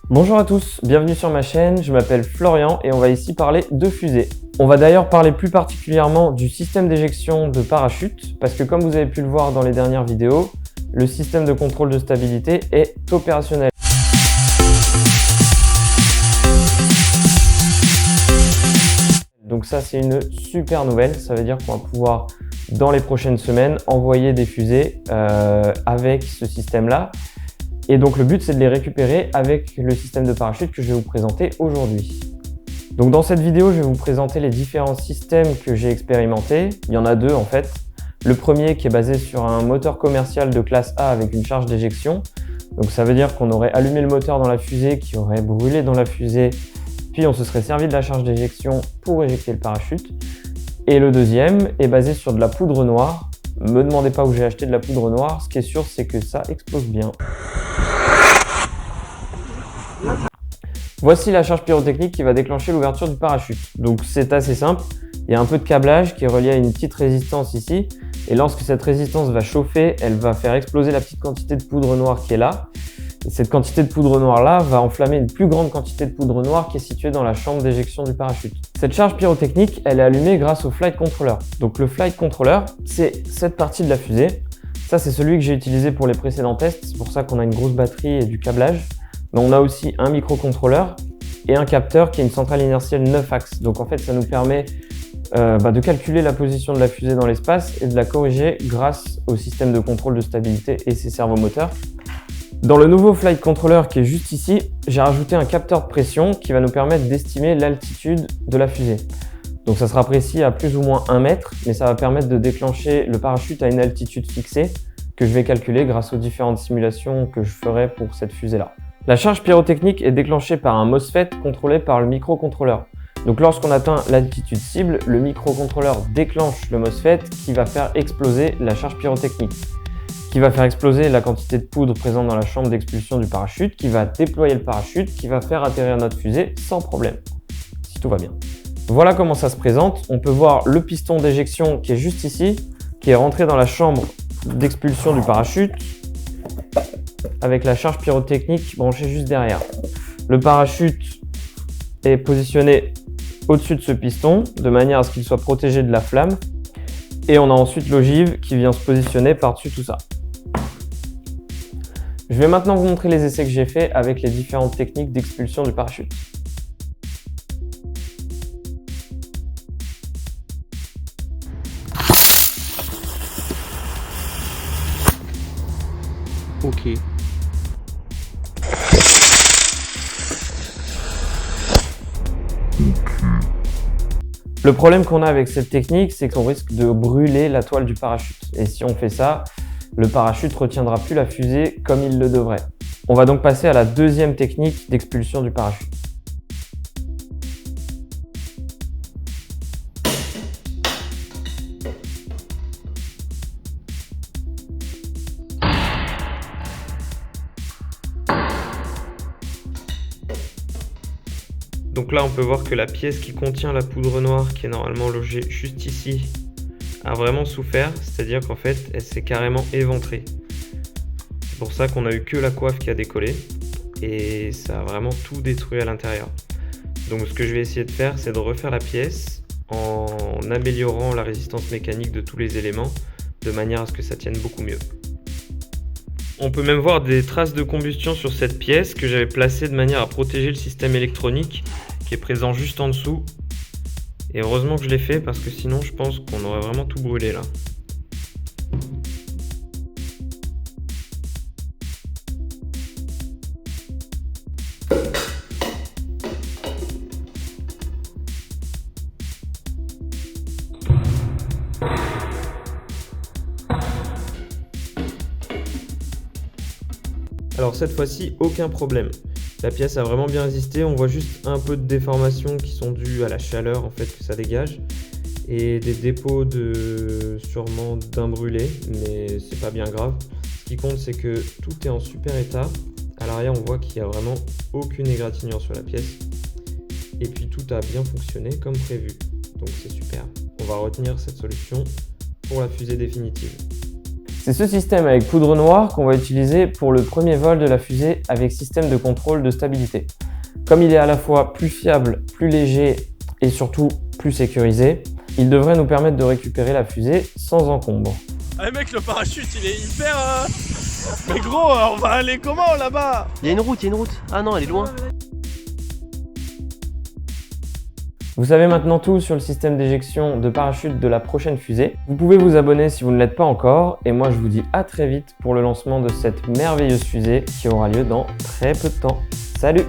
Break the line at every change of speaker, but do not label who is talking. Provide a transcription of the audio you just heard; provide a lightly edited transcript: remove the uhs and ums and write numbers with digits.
Bonjour à tous, bienvenue sur ma chaîne, je m'appelle Florian et on va ici parler de fusée. On va d'ailleurs parler plus particulièrement du système d'éjection de parachute parce que comme vous avez pu le voir dans les dernières vidéos, le système de contrôle de stabilité est opérationnel. Donc ça c'est une super nouvelle, ça veut dire qu'on va pouvoir dans les prochaines semaines envoyer des fusées avec ce système-là. Et donc le but c'est de les récupérer avec le système de parachute que je vais vous présenter aujourd'hui. Donc dans cette vidéo je vais vous présenter les différents systèmes que j'ai expérimentés. Il y en a deux en fait. Le premier qui est basé sur un moteur commercial de classe A avec une charge d'éjection. Donc ça veut dire qu'on aurait allumé le moteur dans la fusée, qui aurait brûlé dans la fusée, puis on se serait servi de la charge d'éjection pour éjecter le parachute. Et le deuxième est basé sur de la poudre noire. Me demandez pas où j'ai acheté de la poudre noire, ce qui est sûr c'est que ça explose bien. Voici la charge pyrotechnique qui va déclencher l'ouverture du parachute. Donc c'est assez simple, il y a un peu de câblage qui est relié à une petite résistance ici. Et lorsque cette résistance va chauffer, elle va faire exploser la petite quantité de poudre noire qui est là. Et cette quantité de poudre noire là va enflammer une plus grande quantité de poudre noire qui est située dans la chambre d'éjection du parachute. Cette charge pyrotechnique, elle est allumée grâce au flight controller. Donc le flight controller, c'est cette partie de la fusée. Ça c'est celui que j'ai utilisé pour les précédents tests, c'est pour ça qu'on a une grosse batterie et du câblage. Mais on a aussi un microcontrôleur et un capteur qui est une centrale inertielle 9 axes. Donc en fait ça nous permet de calculer la position de la fusée dans l'espace et de la corriger grâce au système de contrôle de stabilité et ses servomoteurs. Dans le nouveau flight controller qui est juste ici, j'ai rajouté un capteur de pression qui va nous permettre d'estimer l'altitude de la fusée. Donc ça sera précis à plus ou moins 1 mètre, mais ça va permettre de déclencher le parachute à une altitude fixée que je vais calculer grâce aux différentes simulations que je ferai pour cette fusée-là. La charge pyrotechnique est déclenchée par un MOSFET contrôlé par le microcontrôleur. Donc lorsqu'on atteint l'altitude cible, le microcontrôleur déclenche le MOSFET qui va faire exploser la charge pyrotechnique, qui va faire exploser la quantité de poudre présente dans la chambre d'expulsion du parachute, qui va déployer le parachute, qui va faire atterrir notre fusée sans problème, si tout va bien. Voilà comment ça se présente. On peut voir le piston d'éjection qui est juste ici, qui est rentré dans la chambre d'expulsion du parachute, avec la charge pyrotechnique branchée juste derrière. Le parachute est positionné au-dessus de ce piston, de manière à ce qu'il soit protégé de la flamme. Et on a ensuite l'ogive qui vient se positionner par-dessus tout ça. Je vais maintenant vous montrer les essais que j'ai faits avec les différentes techniques d'expulsion du parachute.
Ok.
Le problème qu'on a avec cette technique, c'est qu'on risque de brûler la toile du parachute. Et si on fait ça, le parachute ne retiendra plus la fusée comme il le devrait. On va donc passer à la deuxième technique d'expulsion du parachute.
Donc là, on peut voir que la pièce qui contient la poudre noire, qui est normalement logée juste ici, a vraiment souffert, c'est-à-dire qu'en fait, elle s'est carrément éventrée. C'est pour ça qu'on a eu que la coiffe qui a décollé, et ça a vraiment tout détruit à l'intérieur. Donc ce que je vais essayer de faire, c'est de refaire la pièce en améliorant la résistance mécanique de tous les éléments, de manière à ce que ça tienne beaucoup mieux. On peut même voir des traces de combustion sur cette pièce que j'avais placée de manière à protéger le système électronique qui est présent juste en dessous. Et heureusement que je l'ai fait parce que sinon je pense qu'on aurait vraiment tout brûlé là. Alors cette fois-ci, aucun problème. La pièce a vraiment bien résisté, on voit juste un peu de déformations qui sont dues à la chaleur en fait que ça dégage et des dépôts sûrement d'un brûlé, mais c'est pas bien grave. Ce qui compte c'est que tout est en super état. À l'arrière on voit qu'il n'y a vraiment aucune égratignure sur la pièce et puis tout a bien fonctionné comme prévu, donc c'est super. On va retenir cette solution pour la fusée définitive.
C'est ce système avec poudre noire qu'on va utiliser pour le premier vol de la fusée avec système de contrôle de stabilité. Comme il est à la fois plus fiable, plus léger et surtout plus sécurisé, il devrait nous permettre de récupérer la fusée sans encombre.
Ah mec, le parachute il est hyper... Mais gros, on va aller comment là-bas?
Il y a une route, Ah non, elle est loin.
Vous savez maintenant tout sur le système d'éjection de parachute de la prochaine fusée. Vous pouvez vous abonner si vous ne l'êtes pas encore. Et moi je vous dis à très vite pour le lancement de cette merveilleuse fusée qui aura lieu dans très peu de temps. Salut!